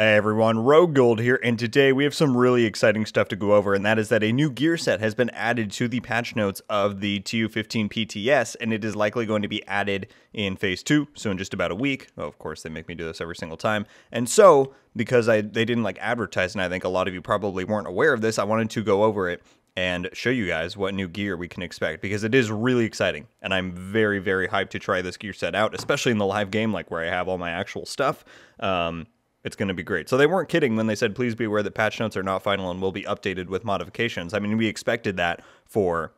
Hey everyone, RogueGold here, and today we have some really exciting stuff to go over, and that is that a new gear set has been added to the patch notes of the TU15 PTS, and it is likely going to be added in Phase 2, so in just about a week. Oh, of course, they make me do this every single time. And so, because they didn't advertise, and I think a lot of you probably weren't aware of this, I wanted to go over it and show you guys what new gear we can expect, because it is really exciting, and I'm very, very hyped to try this gear set out, especially in the live game, where I have all my actual stuff. It's going to be great. So they weren't kidding when they said, please be aware that patch notes are not final and will be updated with modifications. I mean, we expected that for,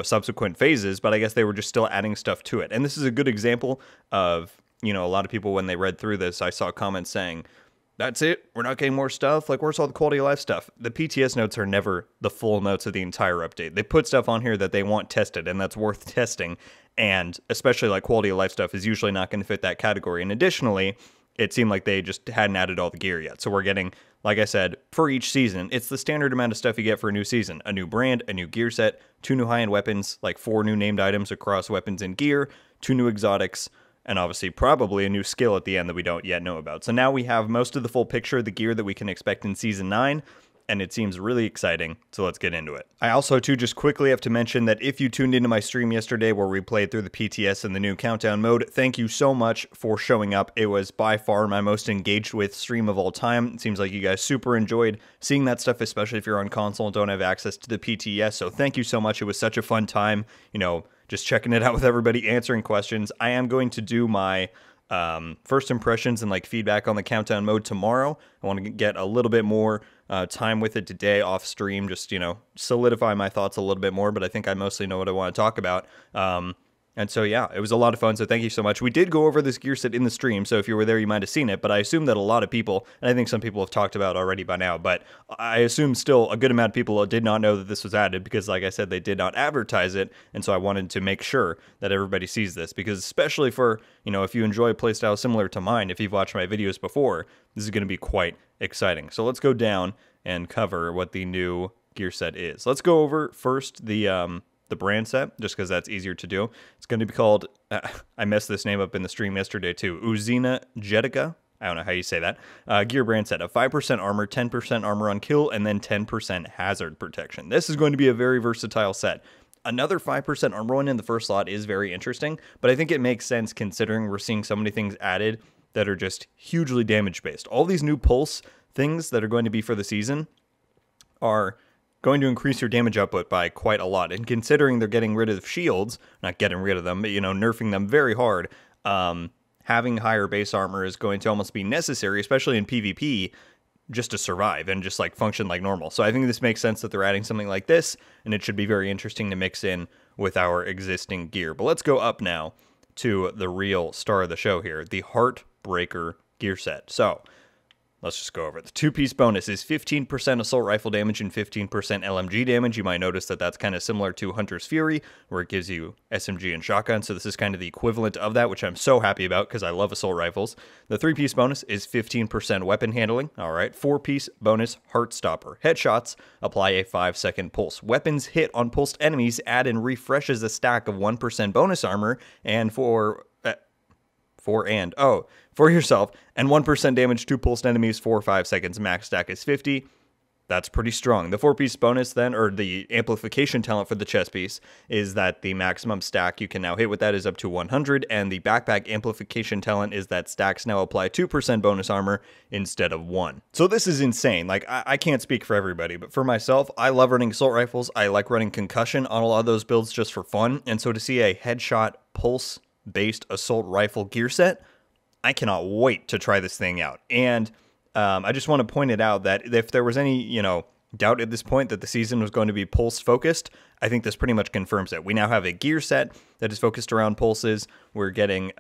subsequent phases, but I guess they were just still adding stuff to it. And this is a good example of, a lot of people, when they read through this, I saw comments saying, that's it, we're not getting more stuff, where's all the quality of life stuff? The PTS notes are never the full notes of the entire update. They put stuff on here that they want tested, and that's worth testing, and especially quality of life stuff is usually not going to fit that category. And additionally, it seemed like they just hadn't added all the gear yet. So we're getting, like I said, for each season, it's the standard amount of stuff you get for a new season. A new brand, a new gear set, 2 new high-end weapons, 4 new named items across weapons and gear, 2 new exotics, and obviously probably a new skill at the end that we don't yet know about. So now we have most of the full picture of the gear that we can expect in Season 9, and it seems really exciting, so let's get into it. I also, too, just quickly have to mention that if you tuned into my stream yesterday where we played through the PTS in the new countdown mode, thank you so much for showing up. It was by far my most engaged with stream of all time. It seems like you guys super enjoyed seeing that stuff, especially if you're on console and don't have access to the PTS, so thank you so much. It was such a fun time, just checking it out with everybody, answering questions. I am going to do my first impressions and feedback on the countdown mode tomorrow. I want to get a little bit more time with it today off stream, just solidify my thoughts a little bit more, but I think I mostly know what I want to talk about. And so yeah, it was a lot of fun, so thank you so much. We did go over this gear set in the stream, so if you were there you might have seen it, but I assume that a lot of people, and I think some people have talked about it already by now, but I assume still a good amount of people did not know that this was added, because like I said, they did not advertise it, and so I wanted to make sure that everybody sees this, because especially for, if you enjoy a playstyle similar to mine, if you've watched my videos before, this is going to be quite exciting. So let's go down and cover what the new gear set is. Let's go over first the brand set, just because that's easier to do. It's going to be called, I messed this name up in the stream yesterday too, Uzina Jetica. I don't know how you say that. Gear brand set of 5% armor, 10% armor on kill, and then 10% hazard protection. This is going to be a very versatile set. Another 5% armor one in the first slot is very interesting, but I think it makes sense considering we're seeing so many things added that are just hugely damage based. All these new pulse things that are going to be for the season are going to increase your damage output by quite a lot. And considering they're getting rid of shields, not getting rid of them, but nerfing them very hard, having higher base armor is going to almost be necessary, especially in PvP, just to survive and just function like normal. So I think this makes sense that they're adding something like this, and it should be very interesting to mix in with our existing gear. But let's go up now to the real star of the show here, the Heartbreaker gear set. So let's just go over it. The 2-piece bonus is 15% assault rifle damage and 15% LMG damage. You might notice that that's kind of similar to Hunter's Fury, where it gives you SMG and shotgun. So this is kind of the equivalent of that, which I'm so happy about because I love assault rifles. The 3-piece bonus is 15% weapon handling. All right. 4-piece bonus Heartstopper. Headshots apply a 5-second pulse. Weapons hit on pulsed enemies add and refreshes a stack of 1% bonus armor, and for yourself, and 1% damage to pulsed enemies for 5 seconds. Max stack is 50. That's pretty strong. The 4-piece bonus then, or the amplification talent for the chest piece, is that the maximum stack you can now hit with that is up to 100, and the backpack amplification talent is that stacks now apply 2% bonus armor instead of 1. So this is insane. I can't speak for everybody, but for myself, I love running assault rifles. I like running concussion on a lot of those builds just for fun, and so to see a headshot pulse-based assault rifle gear set, I cannot wait to try this thing out. And I just want to point it out that if there was any, doubt at this point that the season was going to be pulse focused, I think this pretty much confirms it. We now have a gear set that is focused around pulses. We're getting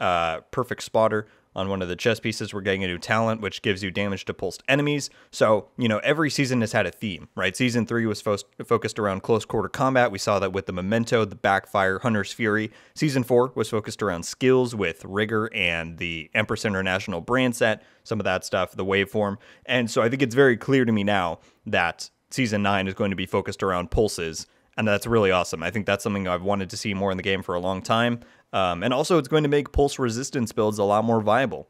perfect spotter on one of the chest pieces. We're getting a new talent, which gives you damage to pulsed enemies. So, every season has had a theme, right? Season 3 was focused around close quarter combat. We saw that with the Memento, the Backfire, Hunter's Fury. Season 4 was focused around skills with Rigor and the Empress International brand set, some of that stuff, the waveform. And so I think it's very clear to me now that Season 9 is going to be focused around pulses, and that's really awesome. I think that's something I've wanted to see more in the game for a long time. And also, it's going to make pulse resistance builds a lot more viable.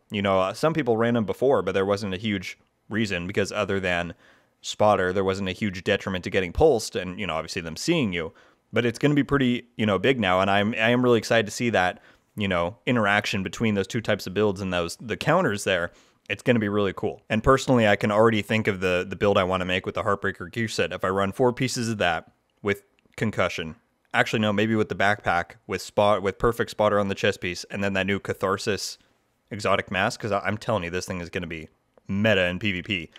Some people ran them before, but there wasn't a huge reason, because other than spotter, there wasn't a huge detriment to getting pulsed and, you know, obviously them seeing you. But it's going to be pretty, you know, big now, and I am really excited to see that, you know, interaction between those two types of builds and the counters there. It's going to be really cool. And personally, I can already think of the build I want to make with the Heartbreaker gear set. If I run 4 pieces of that with concussion, actually no, maybe with the backpack with perfect spotter on the chest piece, and then that new Catharsis exotic mask, because I'm telling you, this thing is going to be meta in PvP.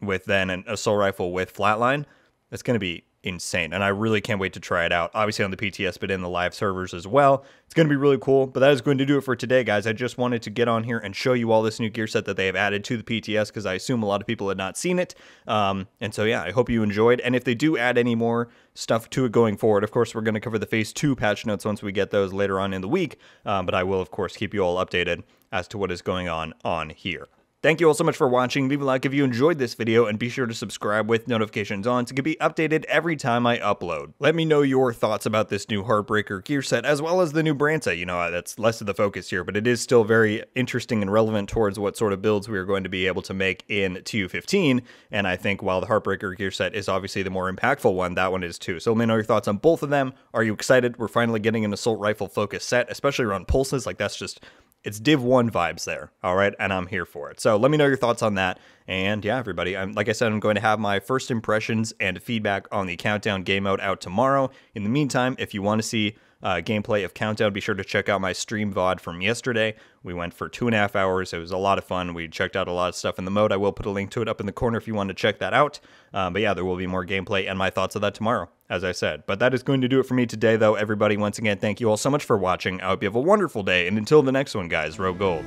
With then an assault rifle with flatline, it's going to be insane, and I really can't wait to try it out, obviously on the PTS, but in the live servers as well. It's going to be really cool. But that is going to do it for today, guys. I just wanted to get on here and show you all this new gear set that they have added to the PTS, because I assume a lot of people had not seen it, and so yeah, I hope you enjoyed. And if they do add any more stuff to it going forward, of course, we're going to cover the Phase 2 patch notes once we get those later on in the week, but I will, of course, keep you all updated as to what is going on here. Thank you all so much for watching. Leave a like if you enjoyed this video, and be sure to subscribe with notifications on to be updated every time I upload. Let me know your thoughts about this new Heartbreaker gear set, as well as the new brand set. You know, that's less of the focus here, but it is still very interesting and relevant towards what sort of builds we are going to be able to make in TU15, and I think while the Heartbreaker gear set is obviously the more impactful one, that one is too. So let me know your thoughts on both of them. Are you excited? We're finally getting an assault rifle focus set, especially around pulses. Like, that's just... it's Div 1 vibes there, all right? And I'm here for it. So let me know your thoughts on that. And yeah, everybody, like I said, I'm going to have my first impressions and feedback on the Countdown game mode out tomorrow. In the meantime, if you want to see gameplay of Countdown, be sure to check out my stream VOD from yesterday. We went for 2.5 hours. It was a lot of fun. We checked out a lot of stuff in the mode. I will put a link to it up in the corner if you want to check that out. But yeah, there will be more gameplay and my thoughts of that tomorrow, as I said. But that is going to do it for me today, though. Everybody, once again, thank you all so much for watching. I hope you have a wonderful day. And until the next one, guys, RogueGold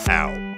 out.